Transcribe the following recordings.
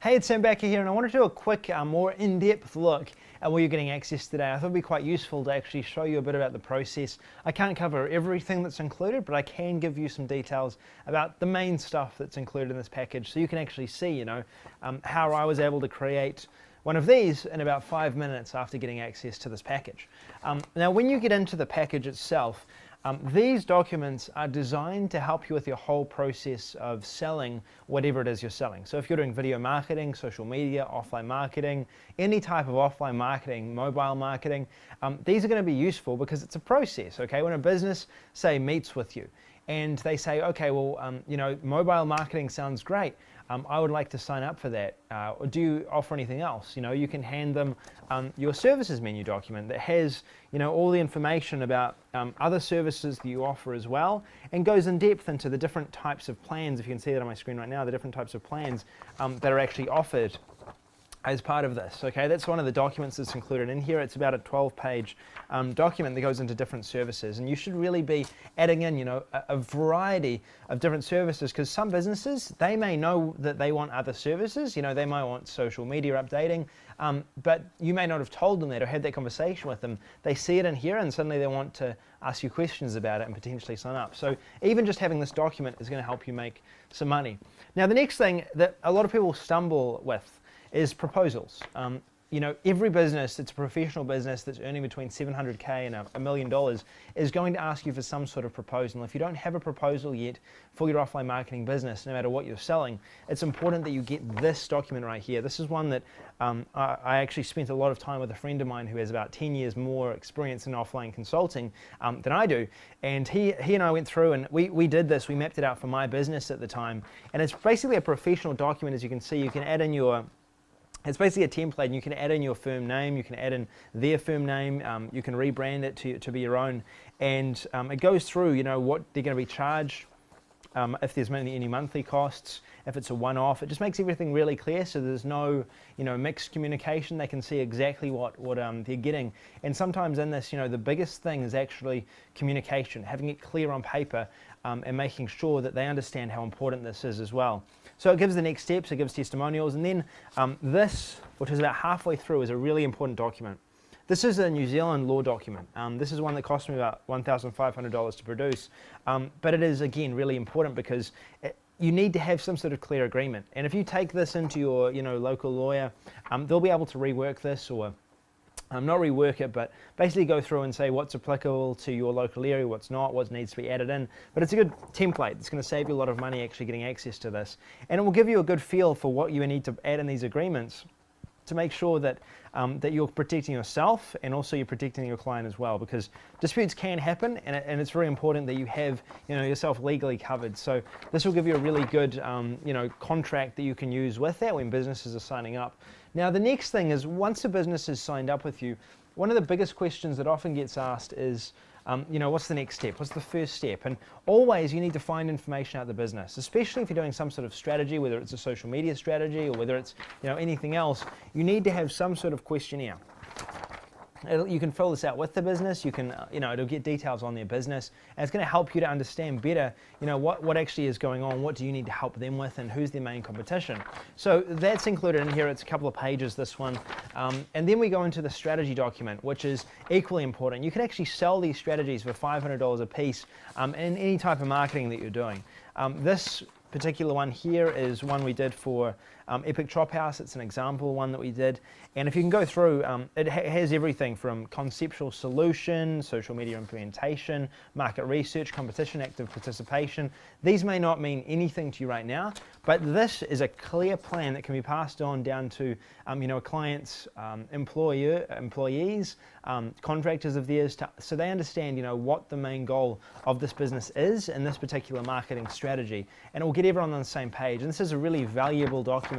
Hey, it's Sam Backer here, and I want to do a quick, more in-depth look at where you're getting access today. I thought it'd be quite useful to actually show you a bit about the process. I can't cover everything that's included, but I can give you some details about the main stuff that's included in this package, so you can actually see, how I was able to create one of these in about 5 minutes after getting access to this package. Now, when you get into the package itself, these documents are designed to help you with your whole process of selling whatever it is you're selling. So if you're doing video marketing, social media, offline marketing, any type of offline marketing, mobile marketing, these are going to be useful because it's a process, okay? When a business, say, meets with you and they say, okay, well, mobile marketing sounds great. I would like to sign up for that. Or do you offer anything else? You can hand them your services menu document that has, all the information about other services that you offer as well, and goes in depth into the different types of plans. If you can see that on my screen right now, the different types of plans that are actually offered as part of this. Okay, that's one of the documents that's included in here. It's about a 12-page document that goes into different services, and you should really be adding in, a variety of different services, because some businesses, they may know that they want other services. They might want social media updating, but you may not have told them that or had that conversation with them. They see it in here, and suddenly they want to ask you questions about it and potentially sign up. So even just having this document is going to help you make some money. Now, the next thing that a lot of people stumble with is proposals. Every business that's a professional business that's earning between $700K and $1 million is going to ask you for some sort of proposal. If you don't have a proposal yet for your offline marketing business, no matter what you're selling, it's important that you get this document right here. This is one that I actually spent a lot of time with a friend of mine who has about 10 years more experience in offline consulting than I do. And he and I went through and we did this, we mapped it out for my business at the time. And it's basically a professional document. As you can see, you can add in it's basically a template, and you can add in your firm name, you can add in their firm name, you can rebrand it to be your own, and it goes through, what they're going to be charged, if there's any monthly costs, if it's a one-off. It just makes everything really clear, so there's no, mixed communication. They can see exactly what they're getting. And sometimes in this, the biggest thing is actually communication, having it clear on paper, and making sure that they understand how important this is as well. So it gives the next steps, it gives testimonials, and then this, which is about halfway through, is a really important document. This is a New Zealand law document. This is one that cost me about $1,500 to produce, but it is, again, really important because you need to have some sort of clear agreement. And if you take this into your local lawyer, they'll be able to rework this, or not rework it, but basically go through and say what's applicable to your local area, what's not, what needs to be added in. But it's a good template. It's going to save you a lot of money actually getting access to this. And it will give you a good feel for what you need to add in these agreements to make sure that that you're protecting yourself and also you're protecting your client as well, because disputes can happen, and it's very important that you have yourself legally covered. So this will give you a really good contract that you can use with that when businesses are signing up. Now, the next thing is, once a business is signed up with you, one of the biggest questions that often gets asked is, what's the next step? What's the first step? And always you need to find information out of the business, especially if you're doing some sort of strategy, whether it's a social media strategy or whether it's anything else. You need to have some sort of questionnaire. You can fill this out with the business. You can, it'll get details on their business, and it's going to help you to understand better, what actually is going on, what do you need to help them with, and who's their main competition. So that's included in here. It's a couple of pages, this one. And then we go into the strategy document, which is equally important. You can actually sell these strategies for $500 a piece in any type of marketing that you're doing. This particular one here is one we did for Epic Chop House. It's an example one that we did, and if you can go through, it has everything from conceptual solution, social media implementation, market research, competition, active participation. These may not mean anything to you right now, but this is a clear plan that can be passed on down to a client's employees, contractors of theirs, so they understand what the main goal of this business is in this particular marketing strategy, and it will get everyone on the same page. And this is a really valuable document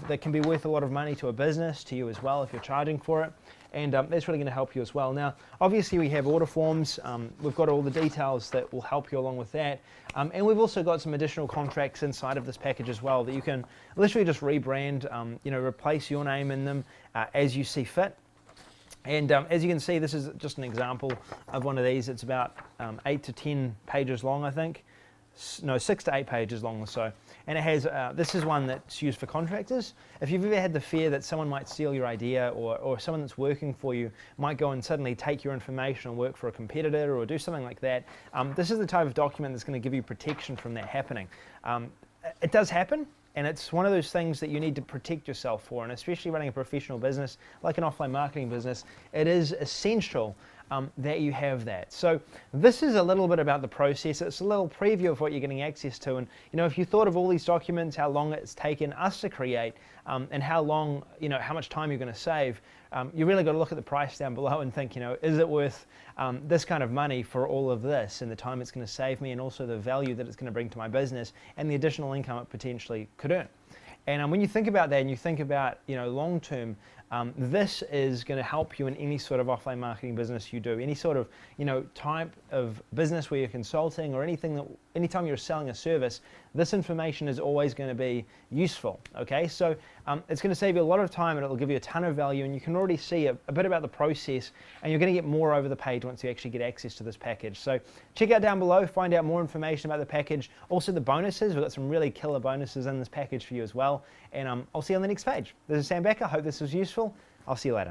that can be worth a lot of money to a business, to you as well if you're charging for it, and that's really going to help you as well. Now, obviously we have order forms. We've got all the details that will help you along with that, and we've also got some additional contracts inside of this package as well that you can literally just rebrand, replace your name in them as you see fit. And as you can see, this is just an example of one of these. It's about 8 to 10 pages long, I think. No, 6 to 8 pages long or so. and it has, this is one that's used for contractors. If you've ever had the fear that someone might steal your idea, or someone that's working for you might go and suddenly take your information and work for a competitor or do something like that, this is the type of document that's going to give you protection from that happening. It does happen. And it's one of those things that you need to protect yourself for, and especially running a professional business like an offline marketing business, it is essential that you have that. So this is a little bit about the process. It's a little preview of what you're getting access to, and if you thought of all these documents, how long it's taken us to create, and how long, how much time you're going to save, you really got to look at the price down below and think, is it worth this kind of money for all of this and the time it's going to save me, and also the value that it's going to bring to my business and the additional income it potentially could earn. And when you think about that, and you think about long term, this is going to help you in any sort of offline marketing business you do, any sort of type of business where you're consulting, or anytime you're selling a service. This information is always going to be useful. Okay, so it's going to save you a lot of time, and it'll give you a ton of value, and you can already see a bit about the process, and you're going to get more over the page once you actually get access to this package. So check out down below, find out more information about the package, also the bonuses. We've got some really killer bonuses in this package for you as well, and I'll see you on the next page. This is Sam Becker. Hope this was useful. I'll see you later.